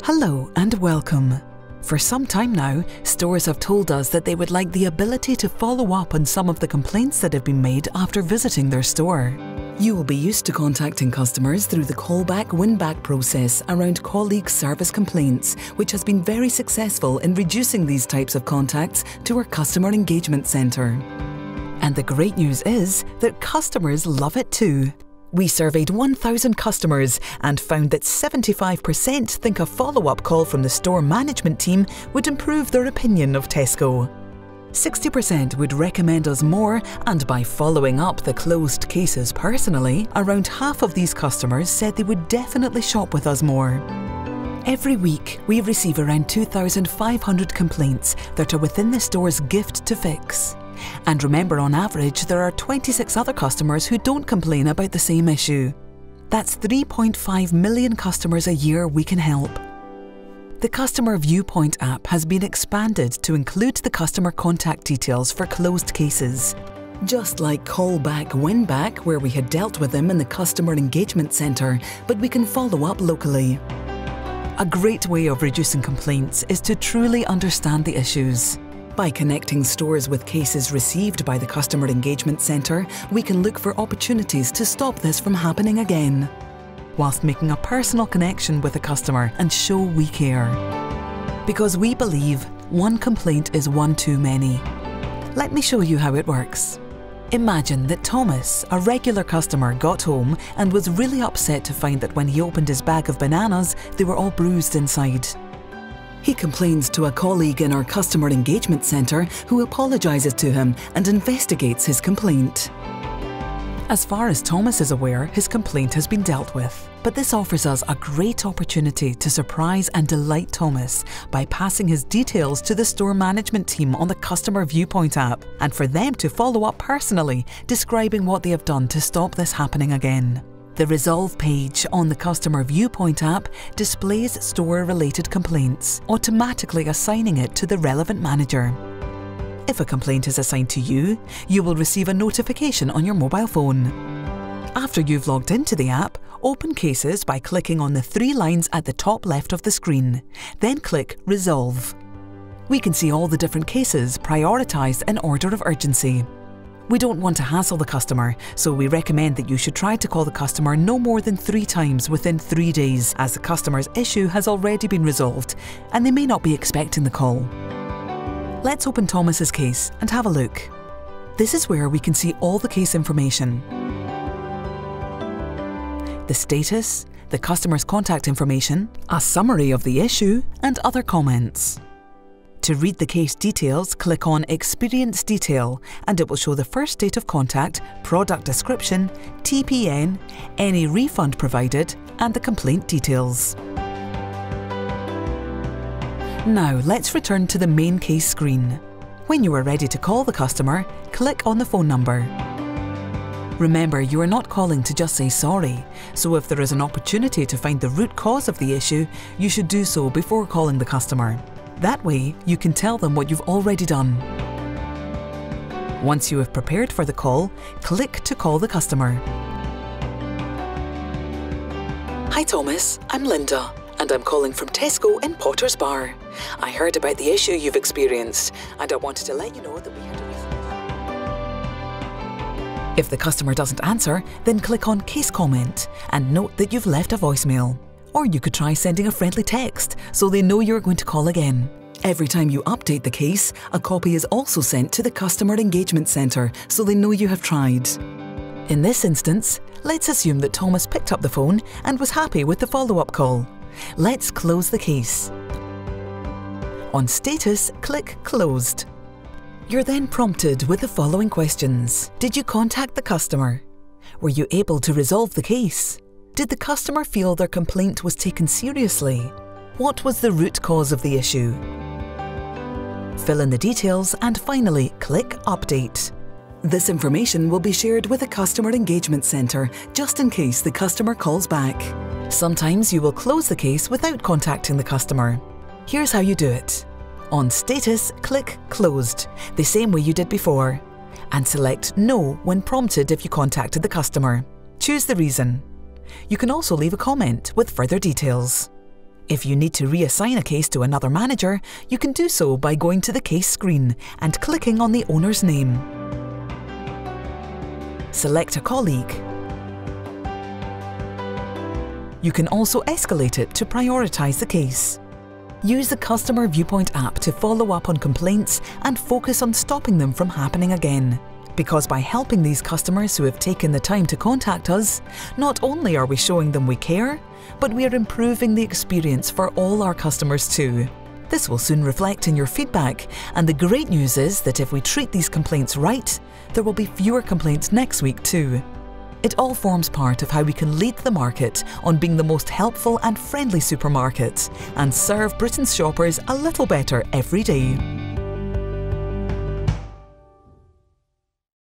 Hello and welcome. For some time now, stores have told us that they would like the ability to follow up on some of the complaints that have been made after visiting their store. You will be used to contacting customers through the callback win-back process around colleague service complaints, which has been very successful in reducing these types of contacts to our Customer Engagement Centre. And the great news is that customers love it too. We surveyed 1,000 customers and found that 75% think a follow-up call from the store management team would improve their opinion of Tesco. 60% would recommend us more, and by following up the closed cases personally, around half of these customers said they would definitely shop with us more. Every week, we receive around 2,500 complaints that are within the store's gift to fix. And remember, on average, there are 26 other customers who don't complain about the same issue. That's 3.5 million customers a year we can help. The Customer Viewpoint app has been expanded to include the customer contact details for closed cases. Just like callback win-back, where we had dealt with them in the Customer Engagement Centre, but we can follow up locally. A great way of reducing complaints is to truly understand the issues. By connecting stores with cases received by the Customer Engagement Centre, we can look for opportunities to stop this from happening again, whilst making a personal connection with the customer and show we care. Because we believe one complaint is one too many. Let me show you how it works. Imagine that Thomas, a regular customer, got home and was really upset to find that when he opened his bag of bananas, they were all bruised inside. He complains to a colleague in our Customer Engagement Centre who apologises to him and investigates his complaint. As far as Thomas is aware, his complaint has been dealt with. But this offers us a great opportunity to surprise and delight Thomas by passing his details to the store management team on the Customer Viewpoint app, and for them to follow up personally, describing what they have done to stop this happening again. The Resolve page on the Customer Viewpoint app displays store-related complaints, automatically assigning it to the relevant manager. If a complaint is assigned to you, you will receive a notification on your mobile phone. After you've logged into the app, open Cases by clicking on the 3 lines at the top left of the screen, then click Resolve. We can see all the different cases prioritised in order of urgency. We don't want to hassle the customer, so we recommend that you should try to call the customer no more than 3 times within 3 days, as the customer's issue has already been resolved and they may not be expecting the call. Let's open Thomas's case and have a look. This is where we can see all the case information, the status, the customer's contact information, a summary of the issue, and other comments. To read the case details, click on Experience Detail and it will show the first date of contact, product description, TPN, any refund provided, and the complaint details. Now let's return to the main case screen. When you are ready to call the customer, click on the phone number. Remember, you are not calling to just say sorry, so if there is an opportunity to find the root cause of the issue, you should do so before calling the customer. That way, you can tell them what you've already done. Once you have prepared for the call, click to call the customer. Hi Thomas, I'm Linda, and I'm calling from Tesco in Potter's Bar. I heard about the issue you've experienced, and I wanted to let you know that we had a refund. If the customer doesn't answer, then click on Case Comment and note that you've left a voicemail. Or you could try sending a friendly text so they know you're going to call again. Every time you update the case, a copy is also sent to the Customer Engagement Centre so they know you have tried. In this instance, let's assume that Thomas picked up the phone and was happy with the follow-up call. Let's close the case. On Status, click Closed. You're then prompted with the following questions. Did you contact the customer? Were you able to resolve the case? Did the customer feel their complaint was taken seriously? What was the root cause of the issue? Fill in the details and finally click Update. This information will be shared with the Customer Engagement Centre just in case the customer calls back. Sometimes you will close the case without contacting the customer. Here's how you do it. On Status, click Closed, the same way you did before, and select No when prompted if you contacted the customer. Choose the reason. You can also leave a comment with further details. If you need to reassign a case to another manager, you can do so by going to the case screen and clicking on the owner's name. Select a colleague. You can also escalate it to prioritise the case. Use the Customer Viewpoint app to follow up on complaints and focus on stopping them from happening again. Because by helping these customers who have taken the time to contact us, not only are we showing them we care, but we are improving the experience for all our customers too. This will soon reflect in your feedback, and the great news is that if we treat these complaints right, there will be fewer complaints next week too. It all forms part of how we can lead the market on being the most helpful and friendly supermarket and serve Britain's shoppers a little better every day.